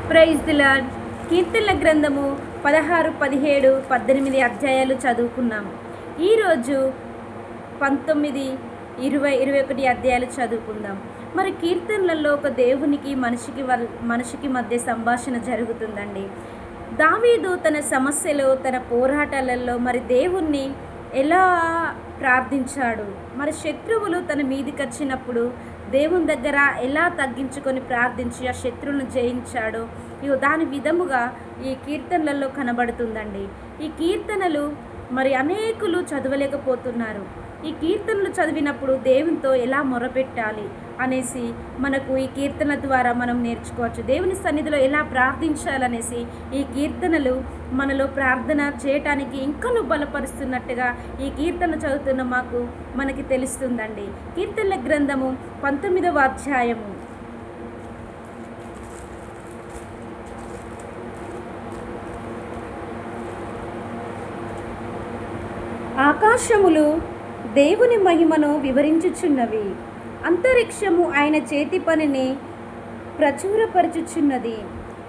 Praise the lord. కీర్తనల గ్రంథము 16, 17, 18 అధ్యాయాలు చదువుకున్నాము. ఈరోజు 19, 20, 21 అధ్యాయాలు చదువుకుందాం. మరి కీర్తనలలో ఒక దేవునికి మనిషికి మధ్య సంభాషణ జరుగుతుందండి. దావీదు తన సమస్యలో, తన పోరాటాలలో మరి దేవుణ్ణి ఎలా ప్రార్థించాడు, మరి శత్రువులు తన మీదికి వచ్చినప్పుడు దేవుని దగ్గర ఎలా తగ్గించుకొని ప్రార్థించి ఆ శత్రువులను జయించాడో దాని విధముగా ఈ కీర్తనలలో కనబడుతుందండి. ఈ కీర్తనలు మరి అనేకులు చదవలేకపోతున్నారు. ఈ కీర్తనలు చదివినప్పుడు దేవునితో ఎలా మొరపెట్టాలి అనేసి మనకు ఈ కీర్తన ద్వారా మనం నేర్చుకోవచ్చు. దేవుని సన్నిధిలో ఎలా ప్రార్థించాలనేసి ఈ కీర్తనలు మనలో ప్రార్థన చేయటానికి ఇంకనూ బలపరుస్తున్నట్టుగా ఈ కీర్తన చదువుతున్న మనకి తెలుస్తుందండి. కీర్తనల గ్రంథము 19వ అధ్యాయము. ఆకాశములు దేవుని మహిమను వివరించుచున్నవి, అంతరిక్షము ఆయన చేతి పనిని ప్రచురపరచుచున్నది.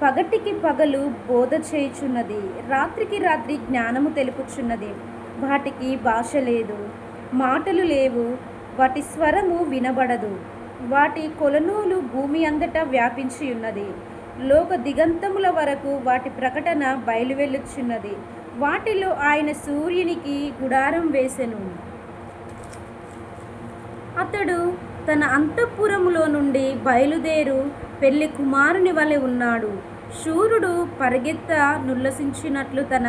పగటికి పగలు బోధ చేయుచున్నది, రాత్రికి రాత్రి జ్ఞానము తెలుపుచున్నది. వాటికి భాష లేదు, మాటలు లేవు, వాటి స్వరము వినబడదు. వాటి కొలనూలు భూమి అంతటా వ్యాపించి ఉన్నది. లోక దిగంతముల వరకు వాటి ప్రకటన బయలువెళ్ళుచున్నది. వాటిలో ఆయన సూర్యునికి గుడారం వేసెను. అతడు తన అంతఃపురములో నుండి బయలుదేరు పెళ్లి కుమారుని వలె ఉన్నాడు. శూరుడు పరిగెత్త నుల్లసించినట్లు తన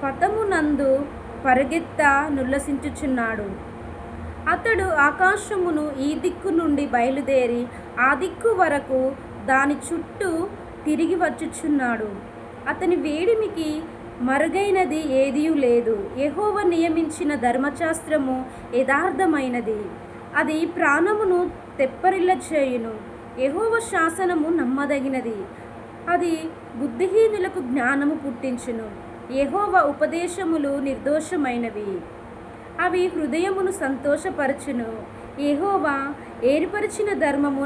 పథమునందు పరిగెత్త నుల్లసించుచున్నాడు. అతడు ఆకాశమును ఈ దిక్కు నుండి బయలుదేరి ఆ దిక్కు వరకు దాని చుట్టూ తిరిగి వచ్చుచున్నాడు. అతని వేడిమికి మరుగైనది ఏదియూ లేదు. యెహోవా నియమించిన ధర్మశాస్త్రము యథార్థమైనది, అది ప్రాణమును తెప్పరిల్ల చేయును. యెహోవా శాసనము నమ్మదగినది, అది బుద్ధిహీనులకు జ్ఞానము పుట్టించును. యెహోవా ఉపదేశములు నిర్దోషమైనవి, అవి హృదయమును సంతోషపరచును. యెహోవా ఏర్పరిచిన ధర్మము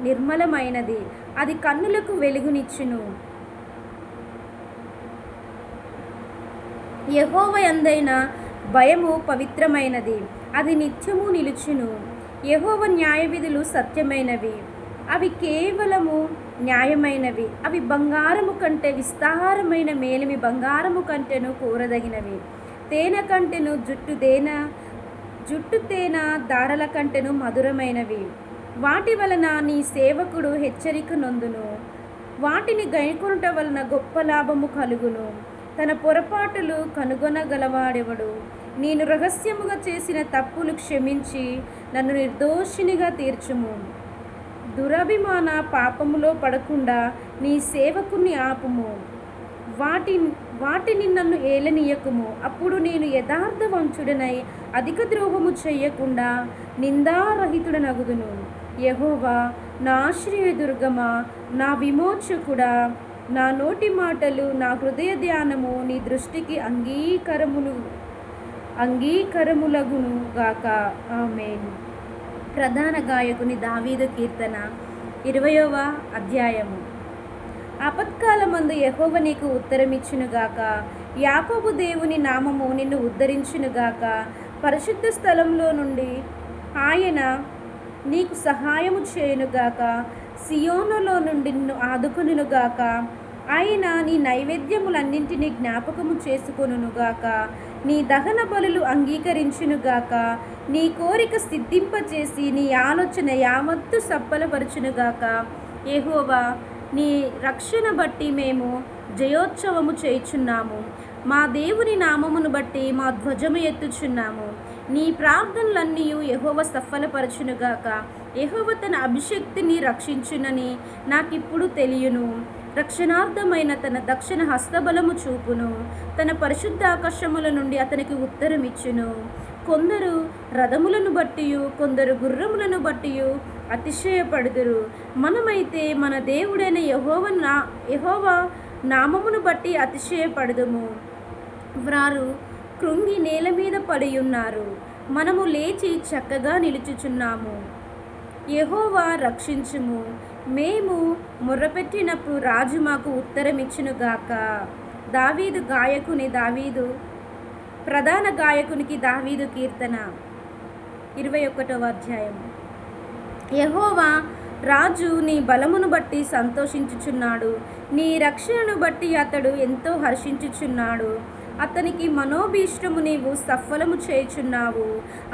నిర్మలమైనది, అది కన్నులకు వెలుగునిచ్చును. యెహోవా యందైన భయము పవిత్రమైనది, అది నిత్యము నిలుచును. యెహోవా న్యాయవిధులు సత్యమైనవి, అవి కేవలము న్యాయమైనవి. అవి బంగారము కంటే విస్తారమైన మేలిమి బంగారము కంటేను కోరదగినవి. తేనె కంటెను జుట్టు తేనె దారల కంటెను మధురమైనవి. వాటి వలన నీ సేవకుడు హెచ్చరిక నొందును. వాటిని గైకొనుట వలన గొప్ప లాభము కలుగును. తన పొరపాటులు కనుగొనగలవాడెవడు? నేను రహస్యముగా చేసిన తప్పులు క్షమించి నన్ను నిర్దోషినిగా తీర్చుము. దురభిమాన పాపములో పడకుండా నీ సేవకుని ఆపుము. వాటిని నన్ను ఏలనీయకుము. అప్పుడు నేను యథార్థవంతుడనై అధిక ద్రోహము చెయ్యకుండా నిందారహితుడనగుదును. యెహోవా నా ఆశ్రయదుర్గమా, నా విమోచకుడా, నా నోటి మాటలు, నా హృదయ ధ్యానము నీ దృష్టికి అంగీకరములగును గాక. ఆమేన్. ప్రధాన గాయకుని దావీదు కీర్తన 20వ అధ్యాయము. ఆపత్కాలమందు యెహోవా నీకు ఉత్తరమిచ్చునుగాక. యాకోబు దేవుని నామము నిన్ను ఉద్ధరించునుగాక. పరిశుద్ధ స్థలంలో నుండి ఆయన నీకు సహాయము చేయునుగాక. సియోనులో నుండి నిన్ను ఆదుకొనుగాక. ఆయన నీ నైవేద్యములన్నింటినీ జ్ఞాపకము చేసుకొనుగాక. నీ దహన బలులు అంగీకరించునుగాక. నీ కోరిక సిద్ధింపచేసి నీ ఆలోచన యావత్తు సఫలపరచునుగాక. యెహోవా, నీ రక్షణ బట్టి మేము జయోత్సవము చేయుచున్నాము. మా దేవుని నామమును బట్టి మా ధ్వజము ఎత్తుచున్నాము. నీ ప్రార్థనలన్నీ యెహోవా సఫలపరచునుగాక. యెహోవా తన అభిషక్తిని రక్షించునని నాకిప్పుడు తెలియను. రక్షణార్థమైన తన దక్షిణ హస్తబలము చూపును. తన పరిశుద్ధ ఆకాశముల నుండి అతనికి ఉత్తరమిచ్చును. కొందరు రథములను బట్టియు కొందరు గుర్రములను బట్టియు అతిశయపడుదురు. మనమైతే మన దేవుడైన యెహోవా నామమును బట్టి అతిశయపడుదుము. వారు కృంగి నేల మీద పడి ఉన్నారు, మనము లేచి చక్కగా నిలుచుచున్నాము. యెహోవా రక్షించుము, మేము మొర్రపెట్టినప్పుడు రాజు మాకు ఉత్తరమిచ్చునుగాక. దావీదు ప్రధాన గాయకునికి దావీదు కీర్తన 21వ అధ్యాయం. యెహోవా రాజు నీ బలమును బట్టి సంతోషించుచున్నాడు, నీ రక్షణను బట్టి అతడు ఎంతో హర్షించుచున్నాడు. అతనికి మనోభీష్టము నీవు సఫలము చేయుచున్నావు,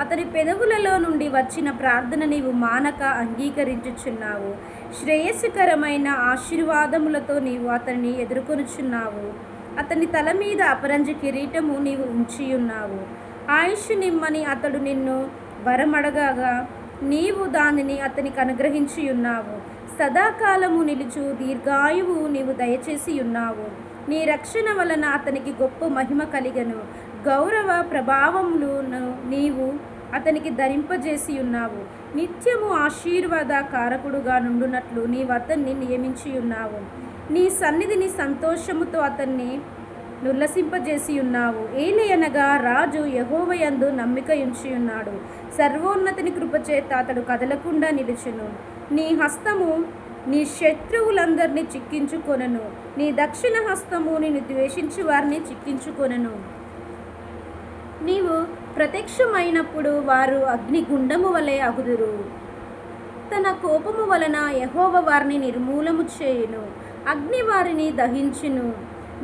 అతని పెదవులలో నుండి వచ్చిన ప్రార్థన నీవు మానక అంగీకరించుచున్నావు. శ్రేయస్కరమైన ఆశీర్వాదములతో నీవు అతనిని ఎదుర్కొనుచున్నావు. అతని తల మీద అపరంజ కిరీటము నీవు ఉంచియున్నావు. ఆయుష్ నిమ్మని అతడు నిన్ను వరమడగగా నీవు దానిని అతనికి అనుగ్రహించి ఉన్నావు. సదాకాలము నిలుచు దీర్ఘాయువు నీవు దయచేసి ఉన్నావు. నీ రక్షణ వలన అతనికి గొప్ప మహిమ కలిగను. గౌరవ ప్రభావములను నీవు అతనికి ధరింపజేసి ఉన్నావు. నిత్యము ఆశీర్వాద కారకుడుగా నుండునట్లు నీవు అతన్ని నియమించి ఉన్నావు. నీ సన్నిధిని సంతోషముతో అతన్ని నుల్లసింపజేసి ఉన్నావు. ఏలయనగా రాజు యెహోవాయందు నమ్మిక ఉంచి ఉన్నాడు. సర్వోన్నతిని కృపచేత అతడు కదలకుండా నిలుచును. నీ హస్తము నీ శత్రువులందరినీ చిక్కించుకొనను. నీ దక్షిణ హస్తము నిన్ను ద్వేషించి వారిని చిక్కించుకొనను. నీవు ప్రత్యక్షమైనప్పుడు వారు అగ్నిగుండము వలె అగుదురు. తన కోపము వలన యెహోవా వారిని నిర్మూలము చేయును. అగ్ని వారిని దహించును.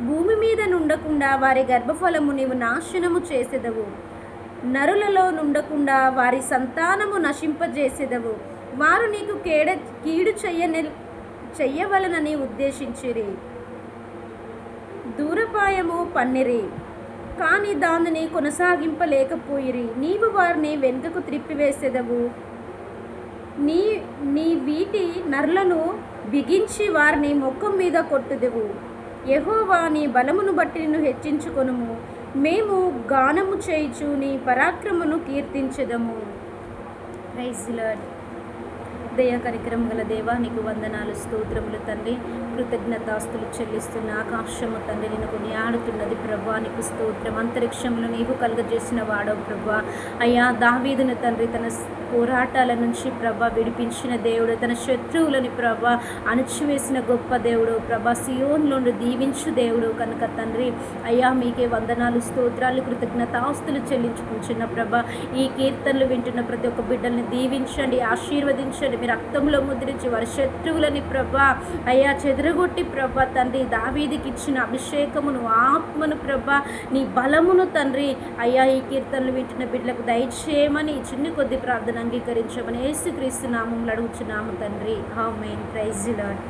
భూమి మీద నుండకుండా వారి గర్భఫలము నీవు నాశనము చేసెదవు. నరులలో నుండకుండా వారి సంతానము నశింపజేసెదవు. వారు నీకు కీడు చెయ్యవలనని ఉద్దేశించిరి. దూరపాయము పన్నిరి, కానీ దానిని కొనసాగింపలేకపోయిరి. నీవు వారిని వెనుకకు త్రిప్పివేసెదవు. నీ వీటి నరులను బిగించి వారిని ముఖం మీద కొట్టుదెవు. యెహోవా నీ బలమును బట్టి నిన్ను హెచ్చించుకొనుము. మేము గానము చేయుచు నీ పరాక్రమను కీర్తించెదము. Praise the Lord. దయా కనికరం గల దేవా, నీకు వందనాలు, స్తోత్రములు తండ్రి. కృతజ్ఞతాస్తులు చెల్లిస్తున్న ఆకాశము తండ్రి నిన్ను కొనియాడుతున్నది ప్రభా. నీకు స్తోత్రం. అంతరిక్షంలో నీవు కలుగజేసిన వాడవు ప్రభా. అయ్యా, దావీదును తండ్రి తన పోరాటాల నుంచి ప్రభా విడిపించిన దేవుడు, తన శత్రువులని ప్రభా అణచివేసిన గొప్ప దేవుడు ప్రభా, సియోనులో దీవించు దేవుడు కనుక తండ్రి అయ్యా మీకే వందనాలు, స్తోత్రాలు, కృతజ్ఞతాస్తులు చెల్లించుకుంటున్న ప్రభా. ఈ కీర్తనలు వింటున్న ప్రతి ఒక్క బిడ్డల్ని దీవించండి, ఆశీర్వదించండి. మీ రక్తంలో ముద్రించి వారి శత్రువులని ప్రభా అయ్యా చెదరగొట్టి ప్రభా తండ్రి దావీదుకి ఇచ్చిన అభిషేకమును, ఆత్మను ప్రభా, నీ బలమును తండ్రి అయ్యా ఈ కీర్తనలు వింటున్న బిడ్డలకు దయచేయమని చిన్ని కొద్ది ప్రార్థన అంగీకరించమని యేసుక్రీస్తు నామములో అడుగుచున్నాము తండ్రి. ఆమేన్. Praise the lord.